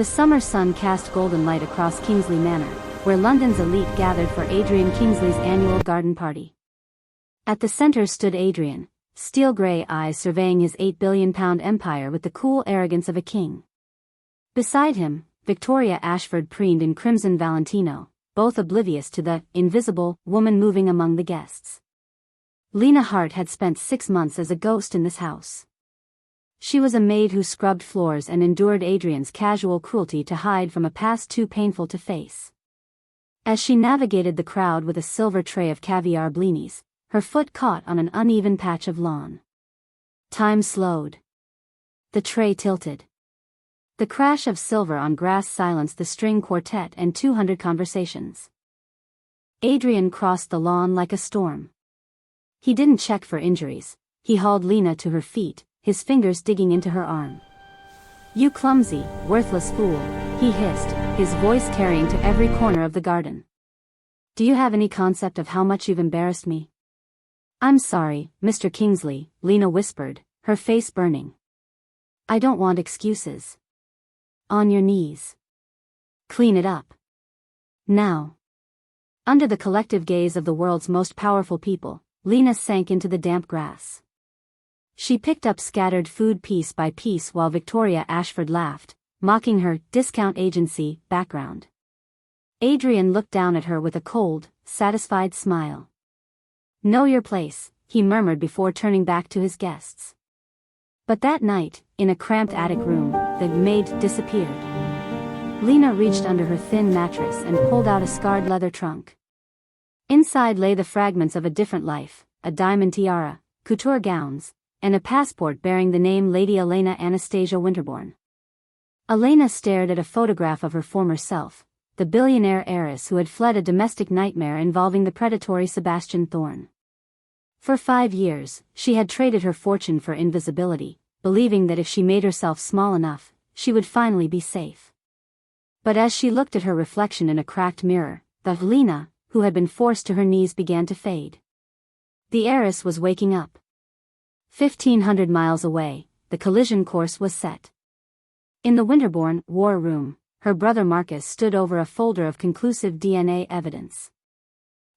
The summer sun cast golden light across Kingsley Manor, where London's elite gathered for Adrian Kingsley's annual garden party. At the center stood Adrian, steel-gray eyes surveying his £8 billion empire with the cool arrogance of a king. Beside him, Victoria Ashford preened in crimson Valentino, both oblivious to the invisible woman moving among the guests. Lena Hart had spent 6 months as a ghost in this house. She was a maid who scrubbed floors and endured Adrian's casual cruelty to hide from a past too painful to face. As she navigated the crowd with a silver tray of caviar blinis, her foot caught on an uneven patch of lawn. Time slowed. The tray tilted. The crash of silver on grass silenced the string quartet and 200 conversations. Adrian crossed the lawn like a storm. He didn't check for injuries. He hauled Lena to her feet, his fingers digging into her arm. "You clumsy, worthless fool," he hissed, his voice carrying to every corner of the garden. "Do you have any concept of how much you've embarrassed me?" "I'm sorry, Mr. Kingsley," Lena whispered, her face burning. "I don't want excuses." "On your knees. Clean it up. Now." Under the collective gaze of the world's most powerful people, Lena sank into the damp grass. She picked up scattered food piece by piece while Victoria Ashford laughed, mocking her discount agency background. Adrian looked down at her with a cold, satisfied smile. "Know your place," he murmured before turning back to his guests. But that night, in a cramped attic room, the maid disappeared. Lena reached under her thin mattress and pulled out a scarred leather trunk. Inside lay the fragments of a different life, a diamond tiara, couture gowns, and a passport bearing the name Lady Elena Anastasia Winterbourne. Elena stared at a photograph of her former self, the billionaire heiress who had fled a domestic nightmare involving the predatory Sebastian Thorne. For 5 years, she had traded her fortune for invisibility, believing that if she made herself small enough, she would finally be safe. But as she looked at her reflection in a cracked mirror, the Lena, who had been forced to her knees, began to fade. The heiress was waking up. 1,500 miles away, the collision course was set. In the Winterbourne war room, her brother Marcus stood over a folder of conclusive DNA evidence.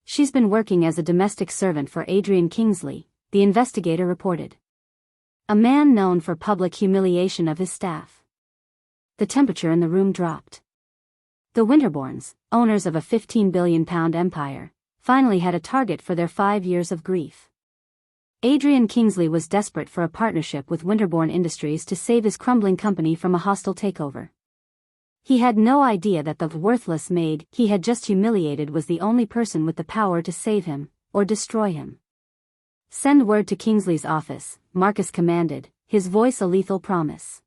"She's been working as a domestic servant for Adrian Kingsley," the investigator reported. "A man known for public humiliation of his staff." The temperature in the room dropped. The Winterbournes, owners of a £15 billion empire, finally had a target for their 5 years of grief. Adrian Kingsley was desperate for a partnership with Winterbourne Industries to save his crumbling company from a hostile takeover. He had no idea that the worthless maid he had just humiliated was the only person with the power to save him, or destroy him. "Send word to Kingsley's office," Marcus commanded, his voice a lethal promise.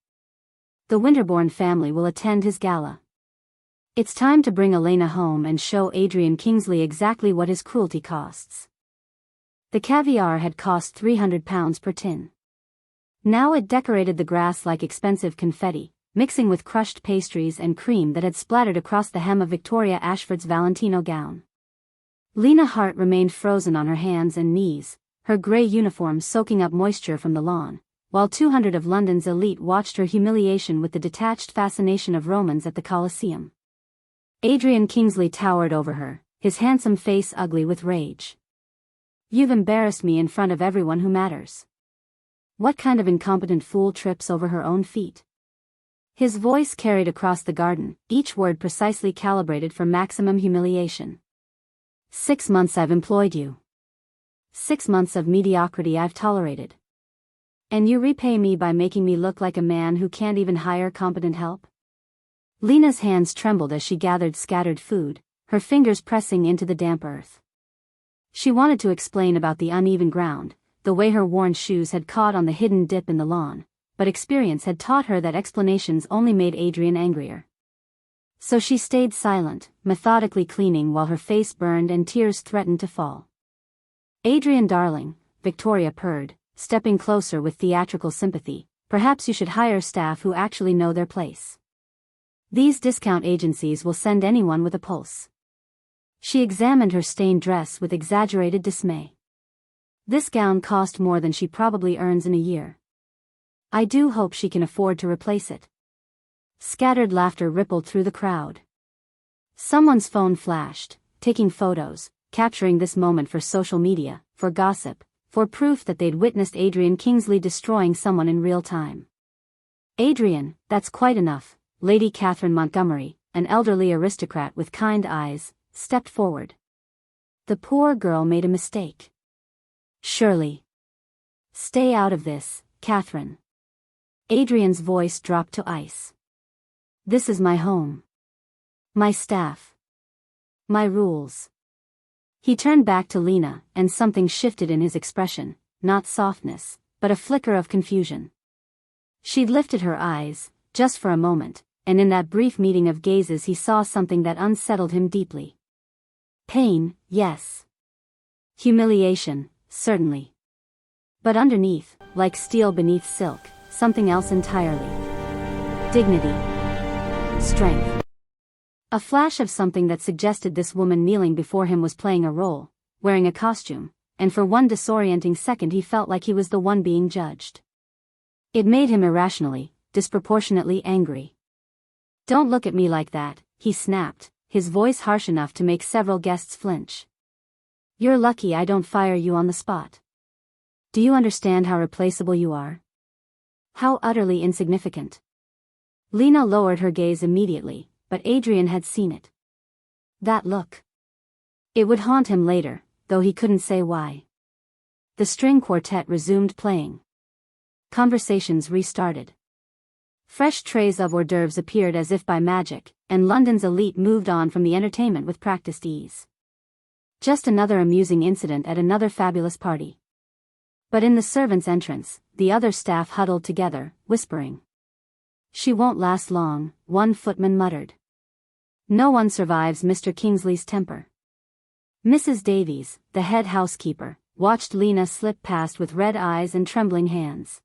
"The Winterbourne family will attend his gala. It's time to bring Elena home and show Adrian Kingsley exactly what his cruelty costs." The caviar had cost £300 per tin. Now it decorated the grass like expensive confetti, mixing with crushed pastries and cream that had splattered across the hem of Victoria Ashford's Valentino gown. Lena Hart remained frozen on her hands and knees, her grey uniform soaking up moisture from the lawn, while 200 of London's elite watched her humiliation with the detached fascination of Romans at the Colosseum. Adrian Kingsley towered over her, his handsome face ugly with rage. "You've embarrassed me in front of everyone who matters. What kind of incompetent fool trips over her own feet?" His voice carried across the garden, each word precisely calibrated for maximum humiliation. 6 months I've employed you. 6 months of mediocrity I've tolerated. And you repay me by making me look like a man who can't even hire competent help? Lena's hands trembled as she gathered scattered food, her fingers pressing into the damp earth. She wanted to explain about the uneven ground, the way her worn shoes had caught on the hidden dip in the lawn, but experience had taught her that explanations only made Adrian angrier. So she stayed silent, methodically cleaning while her face burned and tears threatened to fall. "Adrian darling," Victoria purred, stepping closer with theatrical sympathy, "perhaps you should hire staff who actually know their place. These discount agencies will send anyone with a pulse." She examined her stained dress with exaggerated dismay. "This gown cost more than she probably earns in a year. I do hope she can afford to replace it." Scattered laughter rippled through the crowd. Someone's phone flashed, taking photos, capturing this moment for social media, for gossip, for proof that they'd witnessed Adrian Kingsley destroying someone in real time. Adrian, that's quite enough, Lady Catherine Montgomery, an elderly aristocrat with kind eyes, stepped forward. The poor girl made a mistake. Surely. Stay out of this, Catherine. Adrian's voice dropped to ice. This is my home. My staff. My rules. He turned back to Lena, and something shifted in his expression, not softness, but a flicker of confusion. She'd lifted her eyes, just for a moment, and in that brief meeting of gazes he saw something that unsettled him deeply. Pain, yes. Humiliation, certainly. But underneath, like steel beneath silk, something else entirely. Dignity. Strength. A flash of something that suggested this woman kneeling before him was playing a role, wearing a costume, and for one disorienting second he felt like he was the one being judged. It made him irrationally, disproportionately angry. Don't look at me like that, he snapped, his voice harsh enough to make several guests flinch. You're lucky I don't fire you on the spot. Do you understand how replaceable you are? How utterly insignificant. Lena lowered her gaze immediately, but Adrian had seen it. That look. It would haunt him later, though he couldn't say why. The string quartet resumed playing. Conversations restarted. Fresh trays of hors d'oeuvres appeared as if by magic, and London's elite moved on from the entertainment with practiced ease. Just another amusing incident at another fabulous party. But in the servants' entrance, the other staff huddled together, whispering. She won't last long, one footman muttered. No one survives Mr. Kingsley's temper. Mrs. Davies, the head housekeeper, watched Lena slip past with red eyes and trembling hands.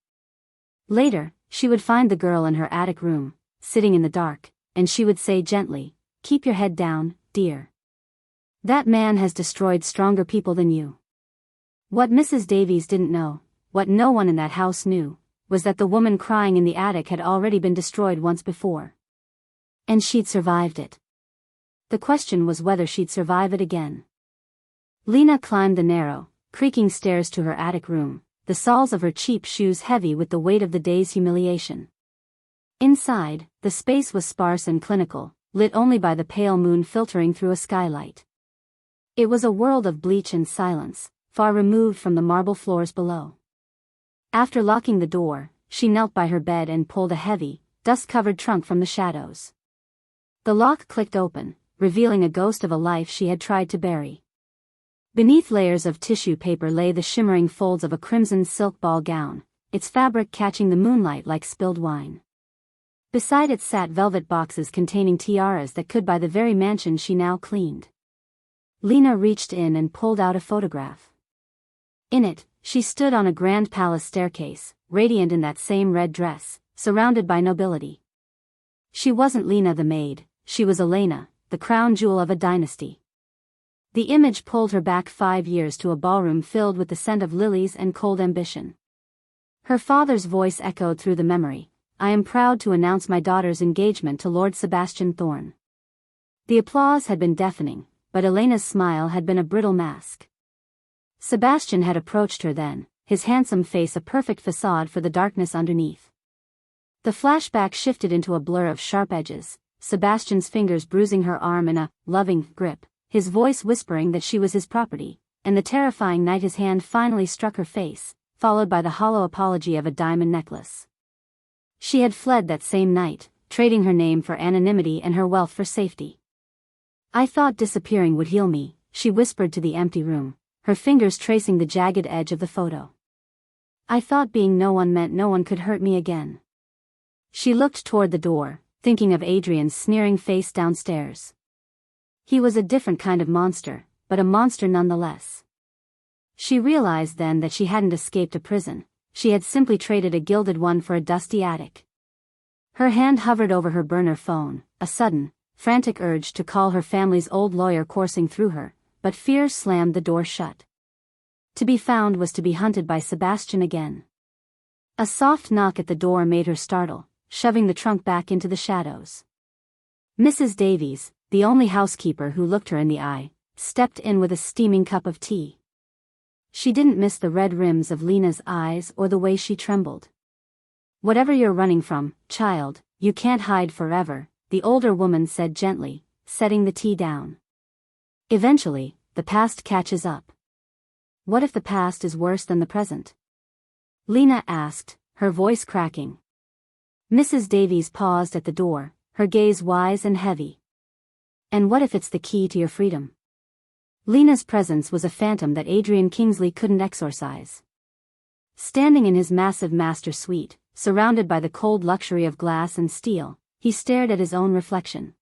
Later, she would find the girl in her attic room, sitting in the dark, and she would say gently, "Keep your head down, dear. That man has destroyed stronger people than you." What Mrs. Davies didn't know, what no one in that house knew, was that the woman crying in the attic had already been destroyed once before. And she'd survived it. The question was whether she'd survive it again. Lena climbed the narrow, creaking stairs to her attic room, the soles of her cheap shoes heavy with the weight of the day's humiliation. Inside, the space was sparse and clinical, lit only by the pale moon filtering through a skylight. It was a world of bleach and silence, far removed from the marble floors below. After locking the door, she knelt by her bed and pulled a heavy, dust-covered trunk from the shadows. The lock clicked open, revealing a ghost of a life she had tried to bury. Beneath layers of tissue paper lay the shimmering folds of a crimson silk ball gown, its fabric catching the moonlight like spilled wine. Beside it sat velvet boxes containing tiaras that could buy the very mansion she now cleaned. Lena reached in and pulled out a photograph. In it, she stood on a grand palace staircase, radiant in that same red dress, surrounded by nobility. She wasn't Lena the maid, she was Elena, the crown jewel of a dynasty. The image pulled her back 5 years to a ballroom filled with the scent of lilies and cold ambition. Her father's voice echoed through the memory, "I am proud to announce my daughter's engagement to Lord Sebastian Thorne." The applause had been deafening, but Elena's smile had been a brittle mask. Sebastian had approached her then, his handsome face a perfect facade for the darkness underneath. The flashback shifted into a blur of sharp edges, Sebastian's fingers bruising her arm in a loving grip, his voice whispering that she was his property, and the terrifying night his hand finally struck her face, followed by the hollow apology of a diamond necklace. She had fled that same night, trading her name for anonymity and her wealth for safety. "I thought disappearing would heal me," she whispered to the empty room, her fingers tracing the jagged edge of the photo. "I thought being no one meant no one could hurt me again." She looked toward the door, thinking of Adrian's sneering face downstairs. He was a different kind of monster, but a monster nonetheless. She realized then that she hadn't escaped a prison, she had simply traded a gilded one for a dusty attic. Her hand hovered over her burner phone, a sudden, frantic urge to call her family's old lawyer coursing through her, but fear slammed the door shut. To be found was to be hunted by Sebastian again. A soft knock at the door made her startle. shoving the trunk back into the shadows. Mrs. Davies, the only housekeeper who looked her in the eye, stepped in with a steaming cup of tea. She didn't miss the red rims of Lena's eyes or the way she trembled. "Whatever you're running from, child, you can't hide forever," the older woman said gently, setting the tea down. "Eventually, the past catches up." "What if the past is worse than the present?" Lena asked, her voice cracking. Mrs. Davies paused at the door, her gaze wise and heavy. "And what if it's the key to your freedom?" Lena's presence was a phantom that Adrian Kingsley couldn't exorcise. Standing in his massive master suite, surrounded by the cold luxury of glass and steel, he stared at his own reflection.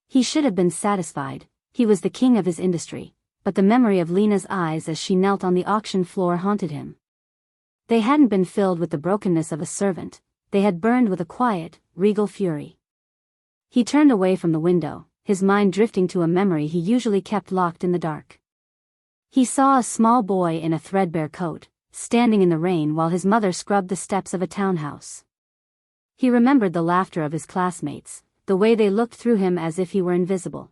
He should have been satisfied, he was the king of his industry, but the memory of Lena's eyes as she knelt on the auction floor haunted him. They hadn't been filled with the brokenness of a servant, they had burned with a quiet, regal fury. He turned away from the window, his mind drifting to a memory he usually kept locked in the dark. He saw a small boy in a threadbare coat, standing in the rain while his mother scrubbed the steps of a townhouse. He remembered the laughter of his classmates, the way they looked through him as if he were invisible.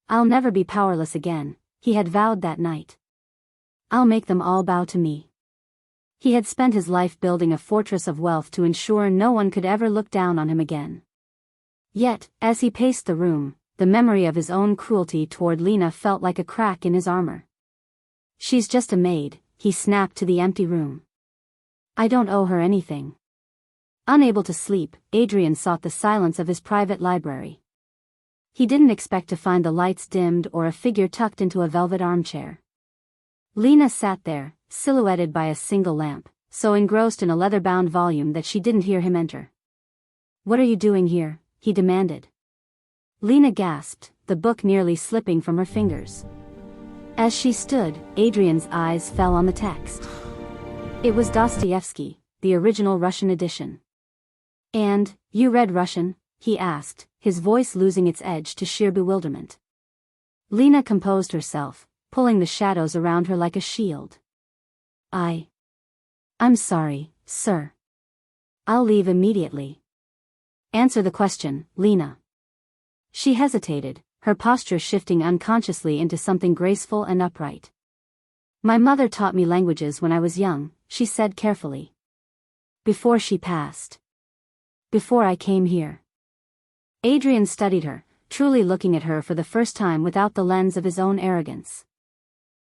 "I'll never be powerless again," he had vowed that night. "I'll make them all bow to me." He had spent his life building a fortress of wealth to ensure no one could ever look down on him again. Yet, as he paced the room, the memory of his own cruelty toward Lena felt like a crack in his armor. "She's just a maid," he snapped to the empty room. "I don't owe her anything." Unable to sleep, Adrian sought the silence of his private library. He didn't expect to find the lights dimmed or a figure tucked into a velvet armchair. Lena sat there, silhouetted by a single lamp, so engrossed in a leather-bound volume that she didn't hear him enter. "What are you doing here?" he demanded. Lena gasped, the book nearly slipping from her fingers. As she stood, Adrian's eyes fell on the text. It was Dostoevsky, the original Russian edition. "And, you read Russian?" he asked, his voice losing its edge to sheer bewilderment. Lena composed herself, pulling the shadows around her like a shield. I'm sorry, sir. I'll leave immediately." "Answer the question, Lena." She hesitated, her posture shifting unconsciously into something graceful and upright. "My mother taught me languages when I was young," she said carefully. "Before she passed. Before I came here." Adrian studied her, truly looking at her for the first time without the lens of his own arrogance.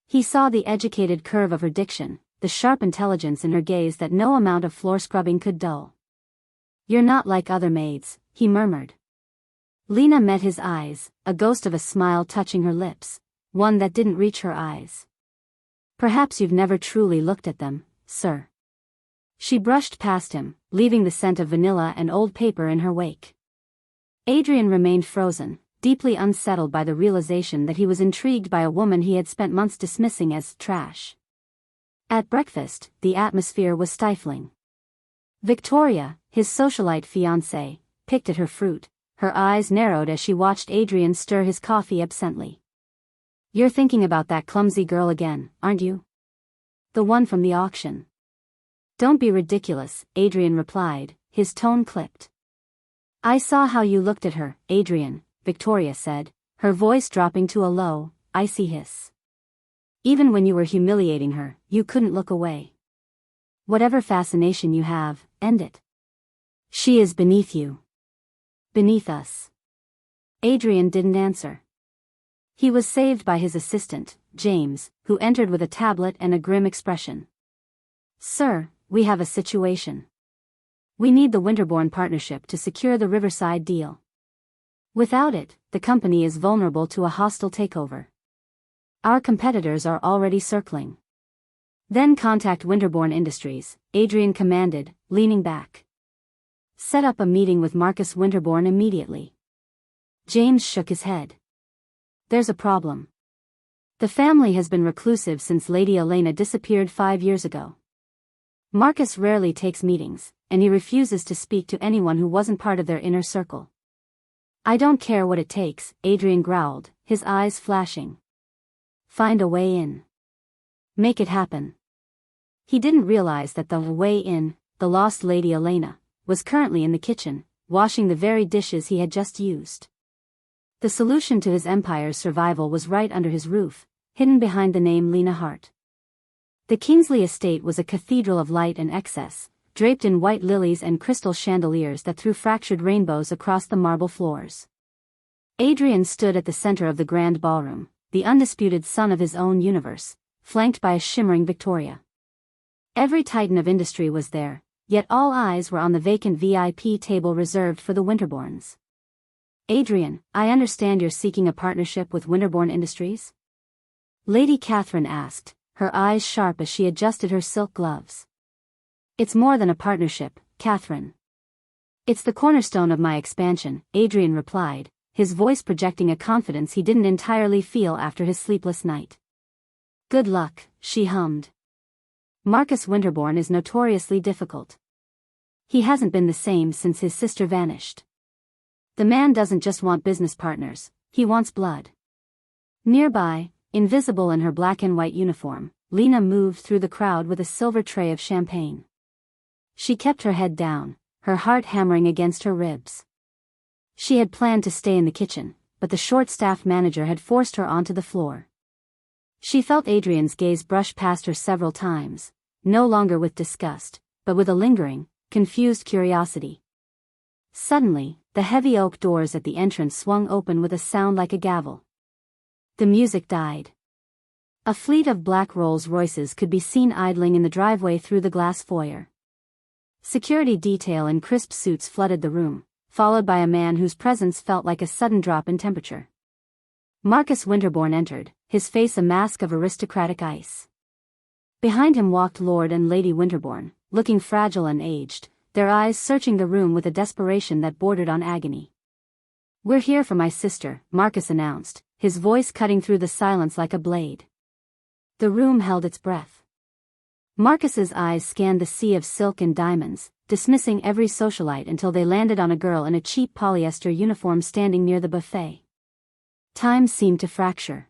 He saw the educated curve of her diction, the sharp intelligence in her gaze that no amount of floor scrubbing could dull. "You're not like other maids," he murmured. Lena met his eyes, a ghost of a smile touching her lips, one that didn't reach her eyes. "Perhaps you've never truly looked at them, sir." She brushed past him, leaving the scent of vanilla and old paper in her wake. Adrian remained frozen, deeply unsettled by the realization that he was intrigued by a woman he had spent months dismissing as trash. At breakfast, the atmosphere was stifling. Victoria, his socialite fiancée, picked at her fruit, her eyes narrowed as she watched Adrian stir his coffee absently. "You're thinking about that clumsy girl again, aren't you? The one from the auction." "Don't be ridiculous," Adrian replied, his tone clipped. "I saw how you looked at her, Adrian," Victoria said, her voice dropping to a low, icy hiss. "Even when you were humiliating her, you couldn't look away. Whatever fascination you have, end it. She is beneath you. Beneath us." Adrian didn't answer. He was saved by his assistant, James, who entered with a tablet and a grim expression. "Sir, we have a situation. We need the Winterbourne partnership to secure the Riverside deal. Without it, the company is vulnerable to a hostile takeover. Our competitors are already circling." "Then contact Winterbourne Industries," Adrian commanded, leaning back. "Set up a meeting with Marcus Winterbourne immediately." James shook his head. "There's a problem. The family has been reclusive since Lady Elena disappeared 5 years ago. Marcus rarely takes meetings, and he refuses to speak to anyone who wasn't part of their inner circle." "I don't care what it takes," Adrian growled, his eyes flashing. "Find a way in. Make it happen." He didn't realize that the way in, the lost Lady Elena, was currently in the kitchen, washing the very dishes he had just used. The solution to his empire's survival was right under his roof, hidden behind the name Lena Hart. The Kingsley estate was a cathedral of light and excess, draped in white lilies and crystal chandeliers that threw fractured rainbows across the marble floors. Adrian stood at the center of the grand ballroom, the undisputed son of his own universe, flanked by a shimmering Victoria. Every titan of industry was there, yet all eyes were on the vacant VIP table reserved for the Winterbournes. Adrian, I understand you're seeking a partnership with Winterbourne Industries? Lady Catherine asked, her eyes sharp as she adjusted her silk gloves. It's more than a partnership, Catherine. It's the cornerstone of my expansion, Adrian replied, his voice projecting a confidence he didn't entirely feel after his sleepless night. Good luck, she hummed. Marcus Winterbourne is notoriously difficult. He hasn't been the same since his sister vanished. The man doesn't just want business partners, he wants blood. Nearby, invisible in her black and white uniform, Lena moved through the crowd with a silver tray of champagne. She kept her head down, her heart hammering against her ribs. She had planned to stay in the kitchen, but the short-staffed manager had forced her onto the floor. She felt Adrian's gaze brush past her several times, no longer with disgust, but with a lingering, confused curiosity. Suddenly, the heavy oak doors at the entrance swung open with a sound like a gavel. The music died. A fleet of black Rolls-Royces could be seen idling in the driveway through the glass foyer. Security detail in crisp suits flooded the room, followed by a man whose presence felt like a sudden drop in temperature. Marcus Winterbourne entered, his face a mask of aristocratic ice. Behind him walked Lord and Lady Winterbourne, looking fragile and aged, their eyes searching the room with a desperation that bordered on agony. We're here for my sister, Marcus announced, his voice cutting through the silence like a blade. The room held its breath. Marcus's eyes scanned the sea of silk and diamonds, dismissing every socialite until they landed on a girl in a cheap polyester uniform standing near the buffet. Time seemed to fracture.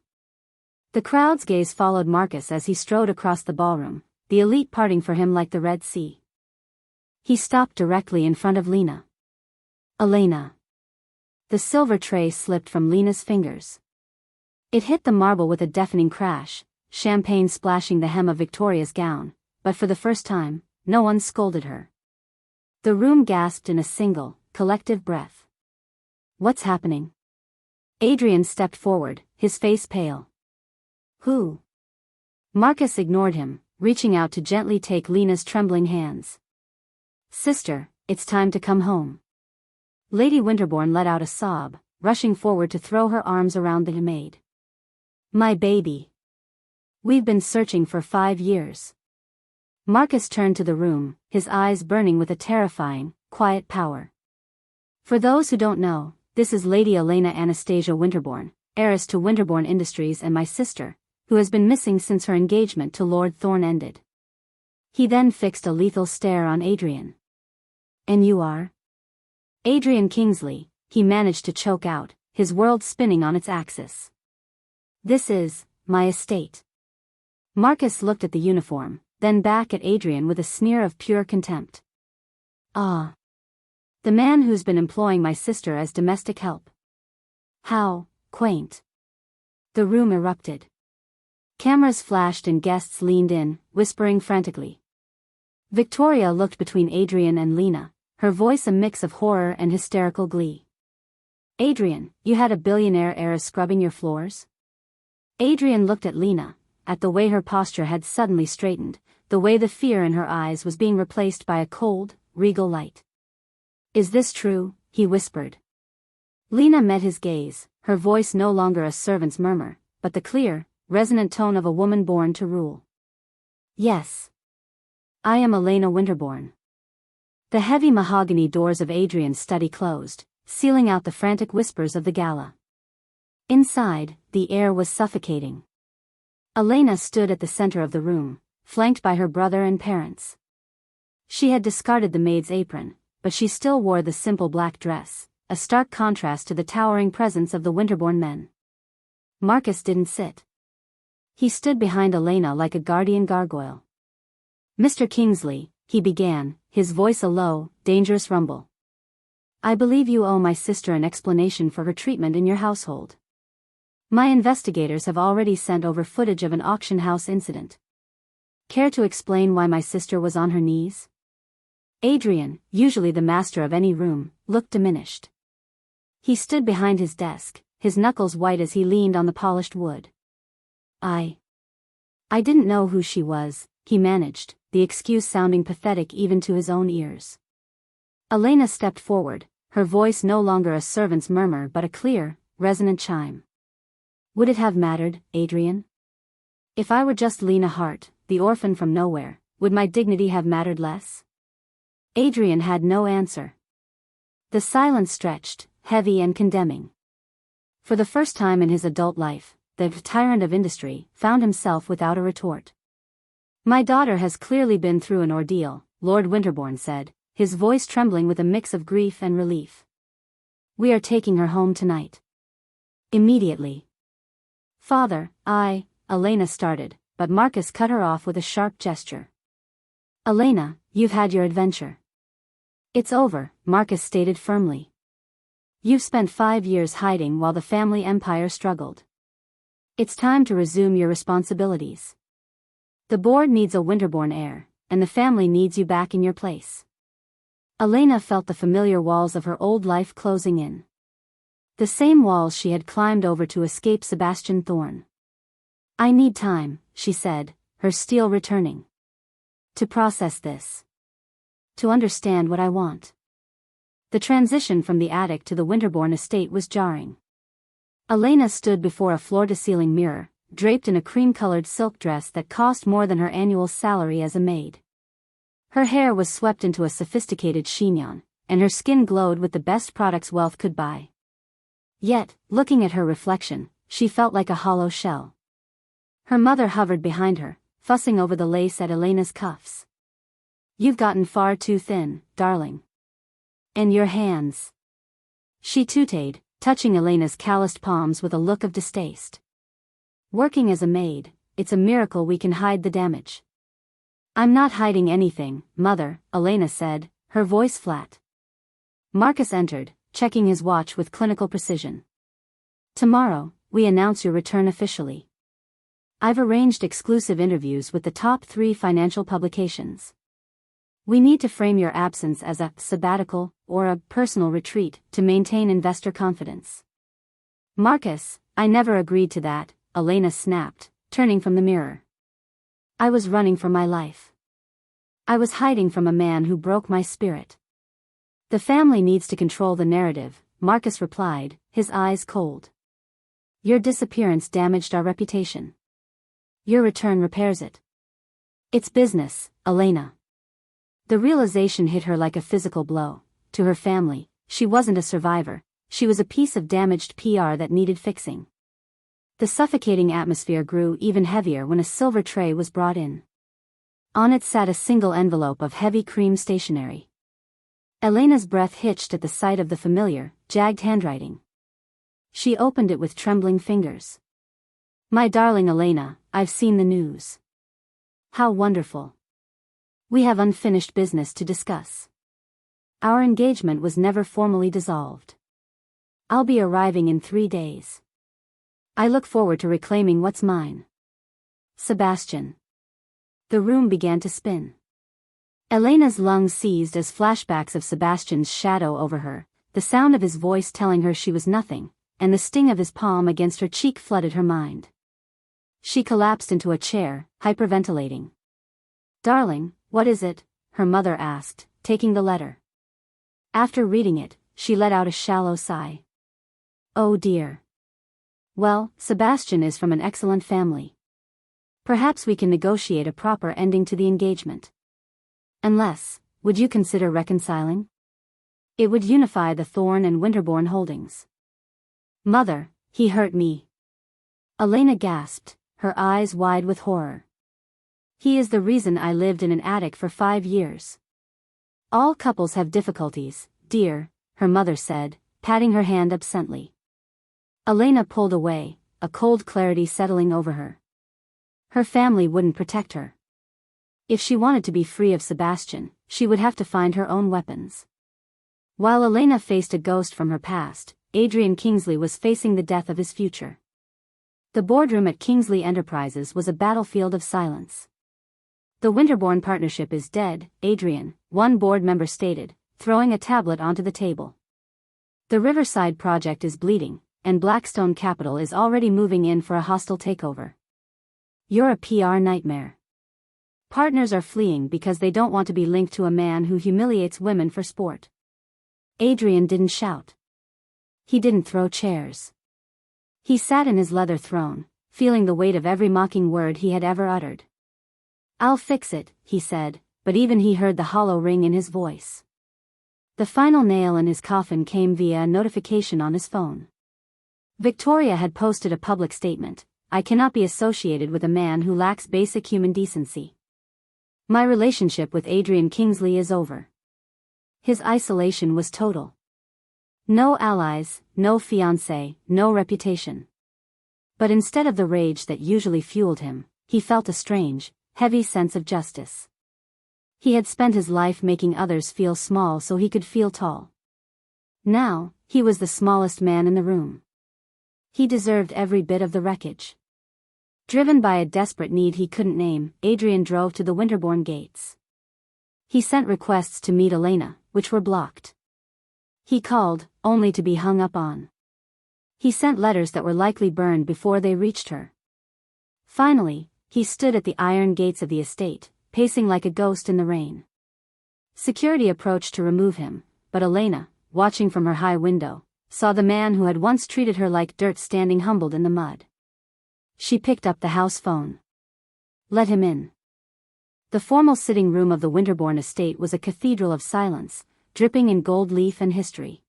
The crowd's gaze followed Marcus as he strode across the ballroom, the elite parting for him like the Red Sea. He stopped directly in front of Lena. Elena. The silver tray slipped from Lena's fingers. It hit the marble with a deafening crash, champagne splashing the hem of Victoria's gown, but for the first time, no one scolded her. The room gasped in a single, collective breath. What's happening? Adrian stepped forward, his face pale. Who? Marcus ignored him, reaching out to gently take Lena's trembling hands. Sister, it's time to come home. Lady Winterbourne let out a sob, rushing forward to throw her arms around the maid. My baby. We've been searching for 5 years. Marcus turned to the room, his eyes burning with a terrifying, quiet power. For those who don't know, this is Lady Elena Anastasia Winterbourne, heiress to Winterbourne Industries and my sister, who has been missing since her engagement to Lord Thorne ended. He then fixed a lethal stare on Adrian. And you are? Adrian Kingsley, he managed to choke out, his world spinning on its axis. This is my estate. Marcus looked at the uniform, then back at Adrian with a sneer of pure contempt. Ah. The man who's been employing my sister as domestic help. How quaint. The room erupted. Cameras flashed and guests leaned in, whispering frantically. Victoria looked between Adrian and Lena, her voice a mix of horror and hysterical glee. Adrian, you had a billionaire heiress scrubbing your floors? Adrian looked at Lena, at the way her posture had suddenly straightened, the way the fear in her eyes was being replaced by a cold, regal light. Is this true? He whispered. Lena met his gaze, her voice no longer a servant's murmur, but the clear, resonant tone of a woman born to rule. Yes. I am Elena Winterbourne. The heavy mahogany doors of Adrian's study closed, sealing out the frantic whispers of the gala. Inside, the air was suffocating. Elena stood at the center of the room, flanked by her brother and parents. She had discarded the maid's apron, but she still wore the simple black dress, a stark contrast to the towering presence of the Winterbourne men. Marcus didn't sit. He stood behind Elena like a guardian gargoyle. Mr. Kingsley, he began, his voice a low, dangerous rumble. I believe you owe my sister an explanation for her treatment in your household. My investigators have already sent over footage of an auction house incident. Care to explain why my sister was on her knees? Adrian, usually the master of any room, looked diminished. He stood behind his desk, his knuckles white as he leaned on the polished wood. I didn't know who she was, he managed, the excuse sounding pathetic even to his own ears. Elena stepped forward, her voice no longer a servant's murmur but a clear, resonant chime. Would it have mattered, Adrian? If I were just Lena Hart, the orphan from nowhere, would my dignity have mattered less? Adrian had no answer. The silence stretched, heavy and condemning. For the first time in his adult life, the tyrant of industry found himself without a retort. My daughter has clearly been through an ordeal, Lord Winterbourne said, his voice trembling with a mix of grief and relief. We are taking her home tonight. Immediately. Father, Elena started, but Marcus cut her off with a sharp gesture. Elena, you've had your adventure. It's over, Marcus stated firmly. You've spent 5 years hiding while the family empire struggled. It's time to resume your responsibilities. The board needs a Winterbourne heir, and the family needs you back in your place. Elena felt the familiar walls of her old life closing in. The same walls she had climbed over to escape Sebastian Thorne. I need time, she said, her steel returning. To process this. To understand what I want. The transition from the attic to the Winterbourne estate was jarring. Elena stood before a floor-to-ceiling mirror, draped in a cream-colored silk dress that cost more than her annual salary as a maid. Her hair was swept into a sophisticated chignon, and her skin glowed with the best products wealth could buy. Yet, looking at her reflection, she felt like a hollow shell. Her mother hovered behind her, fussing over the lace at Elena's cuffs. You've gotten far too thin, darling. And your hands. She tooted, touching Elena's calloused palms with a look of distaste. Working as a maid, it's a miracle we can hide the damage. I'm not hiding anything, Mother, Elena said, her voice flat. Marcus entered, checking his watch with clinical precision. Tomorrow, we announce your return officially. I've arranged exclusive interviews with the top 3 financial publications. We need to frame your absence as a sabbatical or a personal retreat to maintain investor confidence. Marcus, I never agreed to that, Elena snapped, turning from the mirror. I was running for my life. I was hiding from a man who broke my spirit. The family needs to control the narrative, Marcus replied, his eyes cold. Your disappearance damaged our reputation. Your return repairs it. It's business, Elena. The realization hit her like a physical blow. To her family, she wasn't a survivor, she was a piece of damaged PR that needed fixing. The suffocating atmosphere grew even heavier when a silver tray was brought in. On it sat a single envelope of heavy cream stationery. Elena's breath hitched at the sight of the familiar, jagged handwriting. She opened it with trembling fingers. My darling Elena, I've seen the news. How wonderful. We have unfinished business to discuss. Our engagement was never formally dissolved. I'll be arriving in 3 days. I look forward to reclaiming what's mine. Sebastian. The room began to spin. Elena's lungs seized as flashbacks of Sebastian's shadow over her, the sound of his voice telling her she was nothing, and the sting of his palm against her cheek flooded her mind. She collapsed into a chair, hyperventilating. Darling, what is it? Her mother asked, taking the letter. After reading it, she let out a shallow sigh. Oh dear. Well, Sebastian is from an excellent family. Perhaps we can negotiate a proper ending to the engagement. Unless, would you consider reconciling? It would unify the Thorne and Winterbourne holdings. Mother, he hurt me. Elena gasped, her eyes wide with horror. He is the reason I lived in an attic for 5 years. All couples have difficulties, dear, her mother said, patting her hand absently. Elena pulled away, a cold clarity settling over her. Her family wouldn't protect her. If she wanted to be free of Sebastian, she would have to find her own weapons. While Elena faced a ghost from her past, Adrian Kingsley was facing the death of his future. The boardroom at Kingsley Enterprises was a battlefield of silence. "The Winterbourne partnership is dead, Adrian," one board member stated, throwing a tablet onto the table. "The Riverside project is bleeding, and Blackstone Capital is already moving in for a hostile takeover. You're a PR nightmare. Partners are fleeing because they don't want to be linked to a man who humiliates women for sport." Adrian didn't shout. He didn't throw chairs. He sat in his leather throne, feeling the weight of every mocking word he had ever uttered. "I'll fix it," he said, but even he heard the hollow ring in his voice. The final nail in his coffin came via a notification on his phone. Victoria had posted a public statement: "I cannot be associated with a man who lacks basic human decency. My relationship with Adrian Kingsley is over." His isolation was total. No allies, no fiancé, no reputation. But instead of the rage that usually fueled him, he felt a strange, heavy sense of justice. He had spent his life making others feel small so he could feel tall. Now, he was the smallest man in the room. He deserved every bit of the wreckage. Driven by a desperate need he couldn't name, Adrian drove to the Winterbourne gates. He sent requests to meet Elena, which were blocked. He called, only to be hung up on. He sent letters that were likely burned before they reached her. Finally, he stood at the iron gates of the estate, pacing like a ghost in the rain. Security approached to remove him, but Elena, watching from her high window, saw the man who had once treated her like dirt standing humbled in the mud. She picked up the house phone. "Let him in." The formal sitting room of the Winterbourne estate was a cathedral of silence, dripping in gold leaf and history.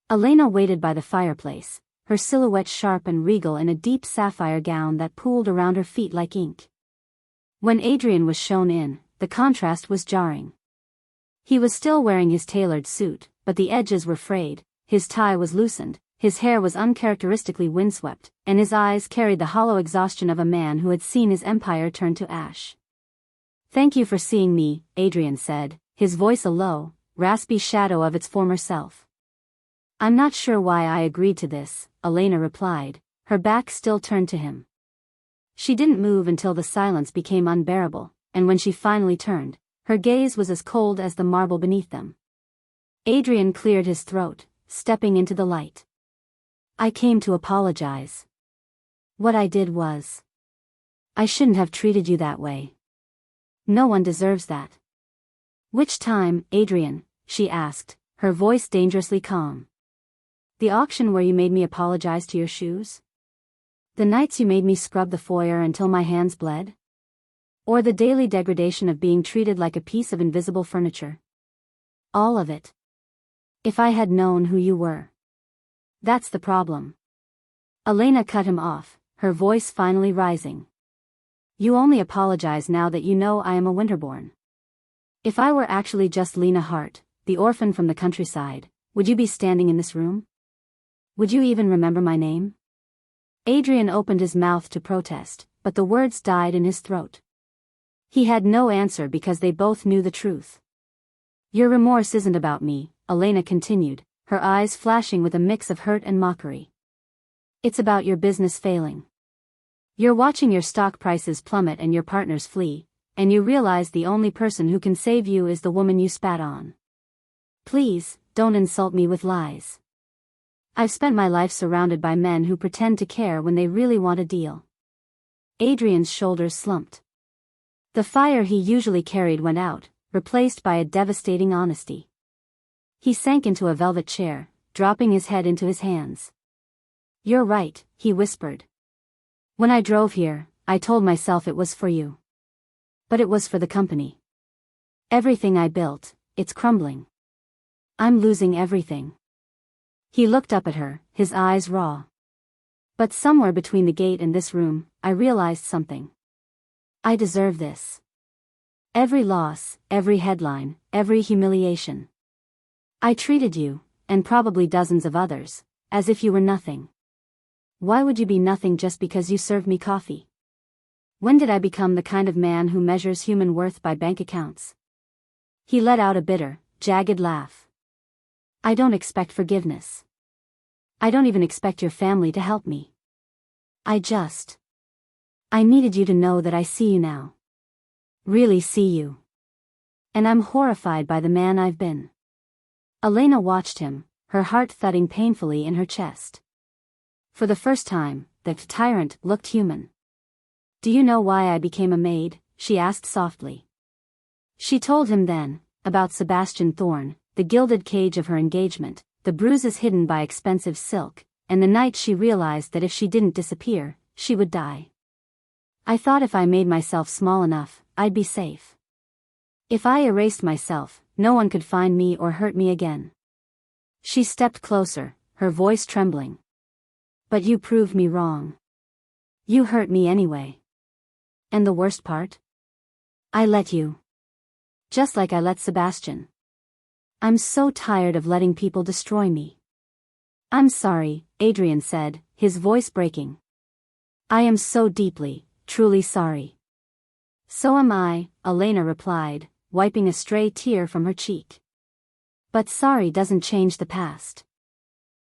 Elena waited by the fireplace, her silhouette sharp and regal in a deep sapphire gown that pooled around her feet like ink. When Adrian was shown in, the contrast was jarring. He was still wearing his tailored suit, but the edges were frayed, his tie was loosened, his hair was uncharacteristically windswept, and his eyes carried the hollow exhaustion of a man who had seen his empire turn to ash. "Thank you for seeing me," Adrian said, his voice a low, raspy shadow of its former self. "I'm not sure why I agreed to this," Elena replied, her back still turned to him. She didn't move until the silence became unbearable, and when she finally turned, her gaze was as cold as the marble beneath them. Adrian cleared his throat, stepping into the light. "I came to apologize. What I did was... I shouldn't have treated you that way. No one deserves that." "Which time, Adrian?" she asked, her voice dangerously calm. "The auction where you made me apologize to your shoes? The nights you made me scrub the foyer until my hands bled? Or the daily degradation of being treated like a piece of invisible furniture? All of it. If I had known who you were." "That's the problem." Elena cut him off, her voice finally rising. "You only apologize now that you know I am a Winterbourne. If I were actually just Lena Hart, the orphan from the countryside, would you be standing in this room? Would you even remember my name?" Adrian opened his mouth to protest, but the words died in his throat. He had no answer because they both knew the truth. "Your remorse isn't about me," Elena continued, her eyes flashing with a mix of hurt and mockery. "It's about your business failing. You're watching your stock prices plummet and your partners flee, and you realize the only person who can save you is the woman you spat on. Please, don't insult me with lies. I've spent my life surrounded by men who pretend to care when they really want a deal." Adrian's shoulders slumped. The fire he usually carried went out, replaced by a devastating honesty. He sank into a velvet chair, dropping his head into his hands. "You're right," he whispered. "When I drove here, I told myself it was for you. But it was for the company. Everything I built, it's crumbling. I'm losing everything." He looked up at her, his eyes raw. "But somewhere between the gate and this room, I realized something. I deserve this. Every loss, every headline, every humiliation. I treated you, and probably dozens of others, as if you were nothing. Why would you be nothing just because you served me coffee? When did I become the kind of man who measures human worth by bank accounts? He let out a bitter, jagged laugh. I don't expect forgiveness. I don't even expect your family to help me. I needed you to know that I see you now. Really see you. And I'm horrified by the man I've been. Elena watched him, her heart thudding painfully in her chest. For the first time, the tyrant looked human. Do you know why I became a maid? She asked softly. She told him then, about Sebastian Thorne, the gilded cage of her engagement, the bruises hidden by expensive silk, and the night she realized that if she didn't disappear, she would die. I thought if I made myself small enough, I'd be safe. If I erased myself, no one could find me or hurt me again. She stepped closer, her voice trembling. But you proved me wrong. You hurt me anyway. And the worst part? I let you. Just like I let Sebastian. I'm so tired of letting people destroy me. I'm sorry, Adrian said, his voice breaking. I am so deeply, truly sorry. So am I, Elena replied, wiping a stray tear from her cheek. But sorry doesn't change the past.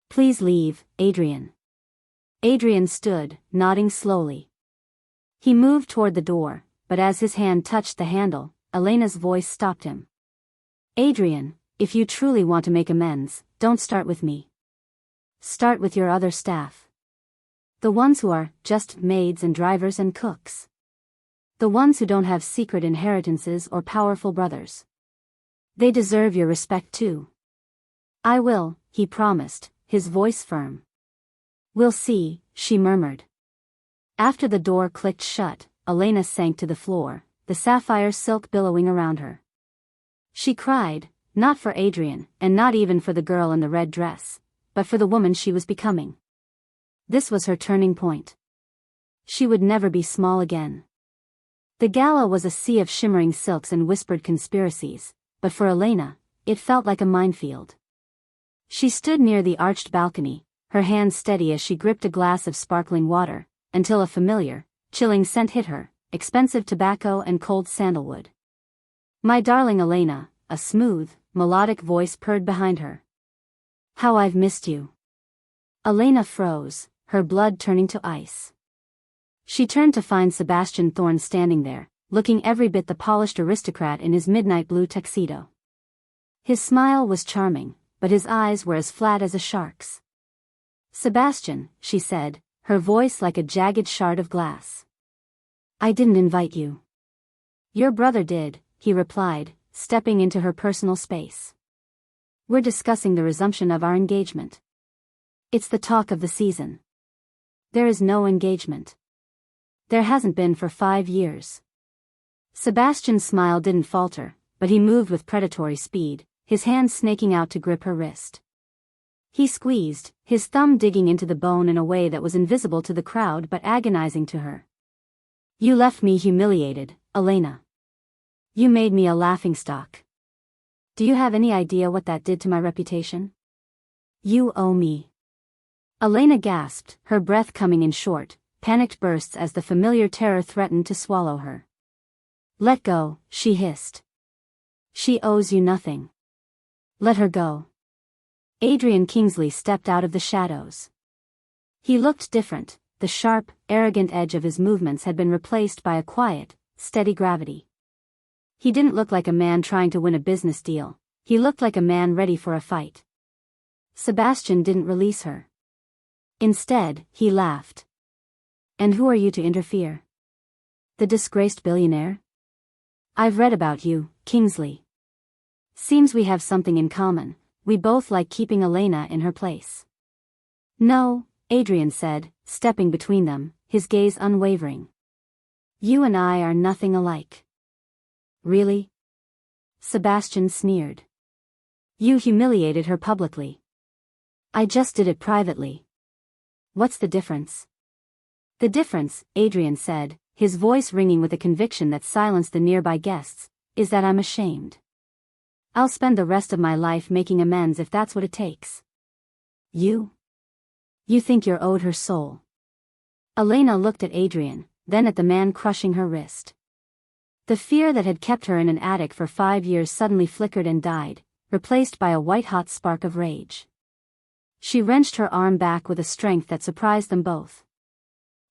Please leave, Adrian. Adrian stood, nodding slowly. He moved toward the door, but as his hand touched the handle, Elena's voice stopped him. Adrian, if you truly want to make amends, don't start with me. Start with your other staff. The ones who are just maids and drivers and cooks. The ones who don't have secret inheritances or powerful brothers. They deserve your respect too. I will, he promised, his voice firm. We'll see, she murmured. After the door clicked shut, Elena sank to the floor, the sapphire silk billowing around her. She cried, not for Adrian, and not even for the girl in the red dress, but for the woman she was becoming. This was her turning point. She would never be small again. The gala was a sea of shimmering silks and whispered conspiracies, but for Elena, it felt like a minefield. She stood near the arched balcony, her hands steady as she gripped a glass of sparkling water, until a familiar, chilling scent hit her, expensive tobacco and cold sandalwood. My darling Elena, a smooth, melodic voice purred behind her. How I've missed you. Elena froze, her blood turning to ice. She turned to find Sebastian Thorne standing there, looking every bit the polished aristocrat in his midnight blue tuxedo. His smile was charming, but his eyes were as flat as a shark's. Sebastian, she said, her voice like a jagged shard of glass. I didn't invite you. Your brother did, he replied, stepping into her personal space. We're discussing the resumption of our engagement. It's the talk of the season. There is no engagement. There hasn't been for 5 years. Sebastian's smile didn't falter, but he moved with predatory speed, his hand snaking out to grip her wrist. He squeezed, his thumb digging into the bone in a way that was invisible to the crowd but agonizing to her. You left me humiliated, Elena. You made me a laughingstock. Do you have any idea what that did to my reputation? You owe me. Elena gasped, her breath coming in short, panicked bursts as the familiar terror threatened to swallow her. Let go, she hissed. She owes you nothing. Let her go. Adrian Kingsley stepped out of the shadows. He looked different, the sharp, arrogant edge of his movements had been replaced by a quiet, steady gravity. He didn't look like a man trying to win a business deal, he looked like a man ready for a fight. Sebastian didn't release her. Instead, he laughed. And who are you to interfere? The disgraced billionaire? I've read about you, Kingsley. Seems we have something in common, we both like keeping Elena in her place. No, Adrian said, stepping between them, his gaze unwavering. You and I are nothing alike. Really? Sebastian sneered. You humiliated her publicly. I just did it privately. What's the difference? The difference, Adrian said, his voice ringing with a conviction that silenced the nearby guests, is that I'm ashamed. I'll spend the rest of my life making amends if that's what it takes. You? You think you're owed her soul. Elena looked at Adrian, then at the man crushing her wrist. The fear that had kept her in an attic for 5 years suddenly flickered and died, replaced by a white-hot spark of rage. She wrenched her arm back with a strength that surprised them both.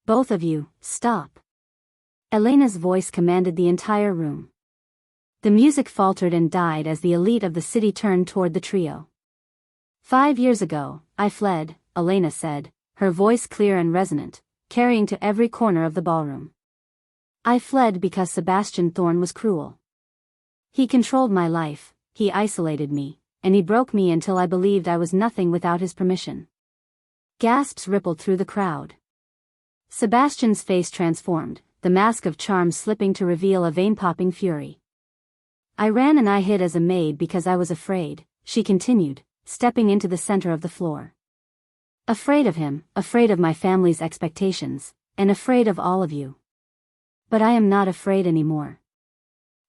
"Both of you, stop." Elena's voice commanded the entire room. The music faltered and died as the elite of the city turned toward the trio. "5 years ago, I fled," Elena said, her voice clear and resonant, carrying to every corner of the ballroom. "I fled because Sebastian Thorne was cruel. He controlled my life, he isolated me, and he broke me until I believed I was nothing without his permission." Gasps rippled through the crowd. Sebastian's face transformed, the mask of charm slipping to reveal a vein-popping fury. "I ran and I hid as a maid because I was afraid," she continued, stepping into the center of the floor. "Afraid of him, afraid of my family's expectations, and afraid of all of you. But I am not afraid anymore.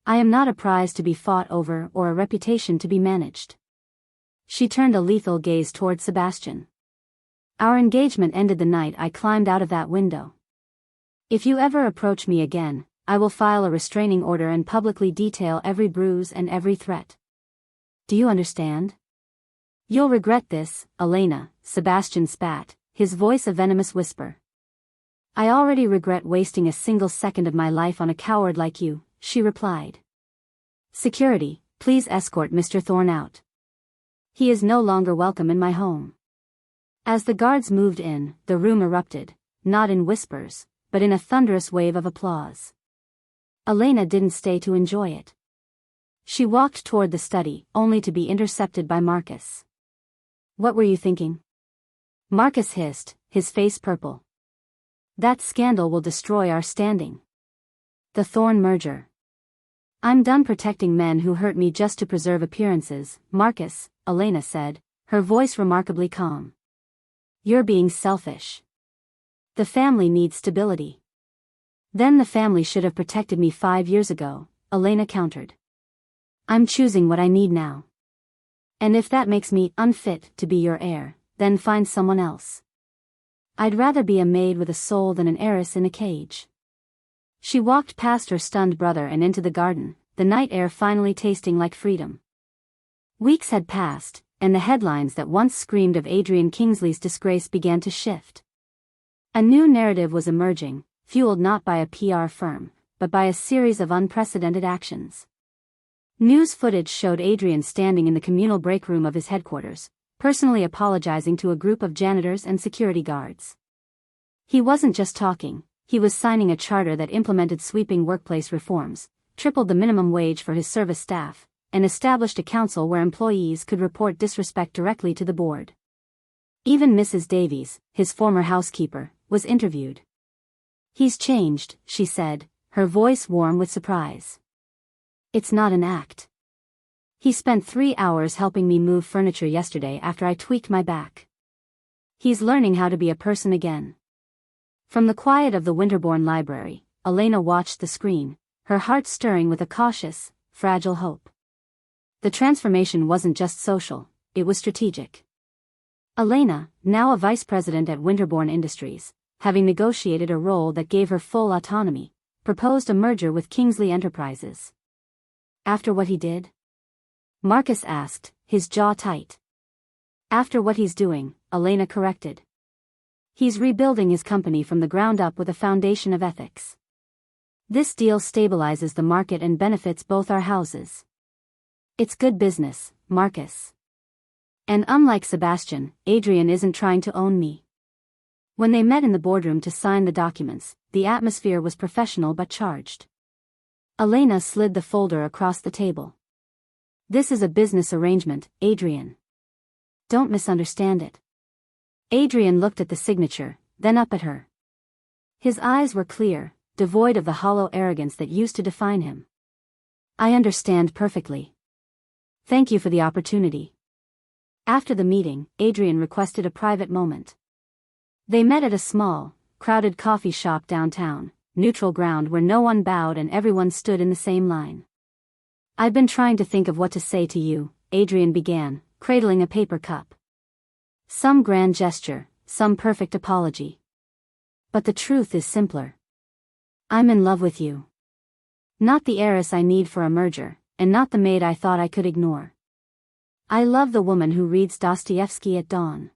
I am not a prize to be fought over or a reputation to be managed." She turned a lethal gaze toward Sebastian. "Our engagement ended the night I climbed out of that window. If you ever approach me again, I will file a restraining order and publicly detail every bruise and every threat. Do you understand?" "You'll regret this, Elena," Sebastian spat, his voice a venomous whisper. "I already regret wasting a single second of my life on a coward like you," she replied. "Security, please escort Mr. Thorne out. He is no longer welcome in my home." As the guards moved in, the room erupted, not in whispers, but in a thunderous wave of applause. Elena didn't stay to enjoy it. She walked toward the study, only to be intercepted by Marcus. "What were you thinking?" Marcus hissed, his face purple. "That scandal will destroy our standing. The Thorne merger. I'm done protecting men who hurt me just to preserve appearances, Marcus," Elena said, her voice remarkably calm. "You're being selfish. The family needs stability." "Then the family should have protected me 5 years ago," Elena countered. "I'm choosing what I need now. And if that makes me unfit to be your heir, then find someone else. I'd rather be a maid with a soul than an heiress in a cage." She walked past her stunned brother and into the garden, the night air finally tasting like freedom. Weeks had passed, and the headlines that once screamed of Adrian Kingsley's disgrace began to shift. A new narrative was emerging, fueled not by a PR firm, but by a series of unprecedented actions. News footage showed Adrian standing in the communal break room of his headquarters, personally apologizing to a group of janitors and security guards. He wasn't just talking, he was signing a charter that implemented sweeping workplace reforms, tripled the minimum wage for his service staff, and established a council where employees could report disrespect directly to the board. Even Mrs. Davies, his former housekeeper, was interviewed. "He's changed," she said, her voice warm with surprise. "It's not an act. He spent 3 hours helping me move furniture yesterday after I tweaked my back. He's learning how to be a person again." From the quiet of the Winterbourne library, Elena watched the screen, her heart stirring with a cautious, fragile hope. The transformation wasn't just social, it was strategic. Elena, now a vice president at Winterbourne Industries, having negotiated a role that gave her full autonomy, proposed a merger with Kingsley Enterprises. "After what he did?" Marcus asked, his jaw tight. "After what he's doing," Elena corrected. "He's rebuilding his company from the ground up with a foundation of ethics. This deal stabilizes the market and benefits both our houses. It's good business, Marcus. And unlike Sebastian, Adrian isn't trying to own me." When they met in the boardroom to sign the documents, the atmosphere was professional but charged. Elena slid the folder across the table. "This is a business arrangement, Adrian. Don't misunderstand it." Adrian looked at the signature, then up at her. His eyes were clear, devoid of the hollow arrogance that used to define him. "I understand perfectly. Thank you for the opportunity." After the meeting, Adrian requested a private moment. They met at a small, crowded coffee shop downtown, neutral ground where no one bowed and everyone stood in the same line. "I've been trying to think of what to say to you," Adrian began, cradling a paper cup. "Some grand gesture, some perfect apology. But the truth is simpler. I'm in love with you. Not the heiress I need for a merger, and not the maid I thought I could ignore. I love the woman who reads Dostoevsky at dawn.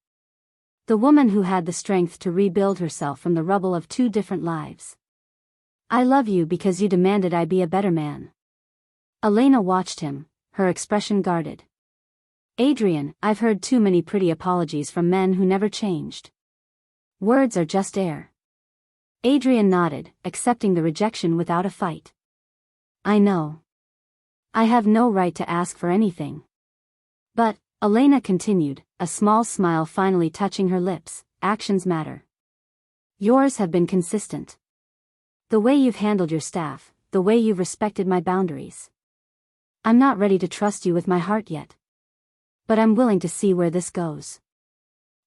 The woman who had the strength to rebuild herself from the rubble of two different lives. I love you because you demanded I be a better man. Elena watched him, her expression guarded. Adrian, I've heard too many pretty apologies from men who never changed. Words are just air. Adrian nodded, accepting the rejection without a fight. I know. I have no right to ask for anything. But, Elena continued, a small smile finally touching her lips, actions matter. Yours have been consistent. The way you've handled your staff, the way you've respected my boundaries. I'm not ready to trust you with my heart yet. But I'm willing to see where this goes.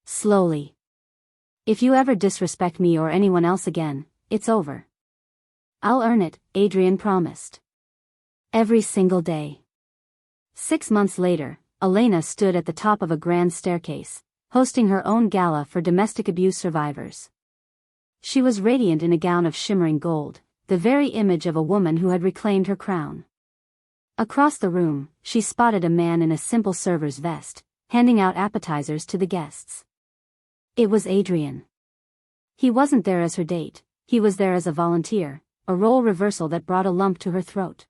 Slowly. If you ever disrespect me or anyone else again, it's over. I'll earn it, Adrian promised. Every single day. 6 months later, Elena stood at the top of a grand staircase, hosting her own gala for domestic abuse survivors. She was radiant in a gown of shimmering gold, the very image of a woman who had reclaimed her crown. Across the room, she spotted a man in a simple server's vest, handing out appetizers to the guests. It was Adrian. He wasn't there as her date, he was there as a volunteer, a role reversal that brought a lump to her throat.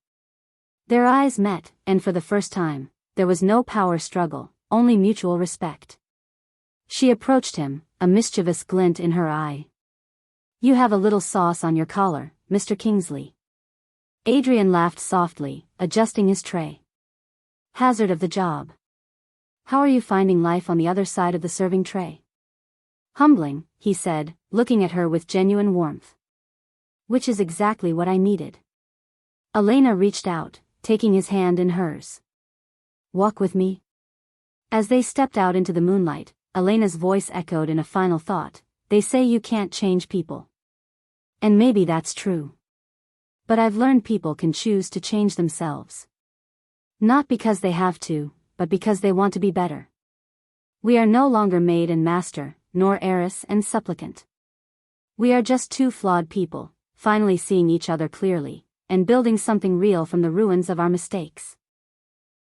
Their eyes met, and for the first time, there was no power struggle, only mutual respect. She approached him, a mischievous glint in her eye. You have a little sauce on your collar, Mr. Kingsley. Adrian laughed softly, adjusting his tray. Hazard of the job. How are you finding life on the other side of the serving tray? Humbling, he said, looking at her with genuine warmth. Which is exactly what I needed. Elena reached out, taking his hand in hers. Walk with me? As they stepped out into the moonlight, Elena's voice echoed in a final thought, they say you can't change people. And maybe that's true. But I've learned people can choose to change themselves. Not because they have to, but because they want to be better. We are no longer maid and master, nor heiress and supplicant. We are just two flawed people, finally seeing each other clearly, and building something real from the ruins of our mistakes.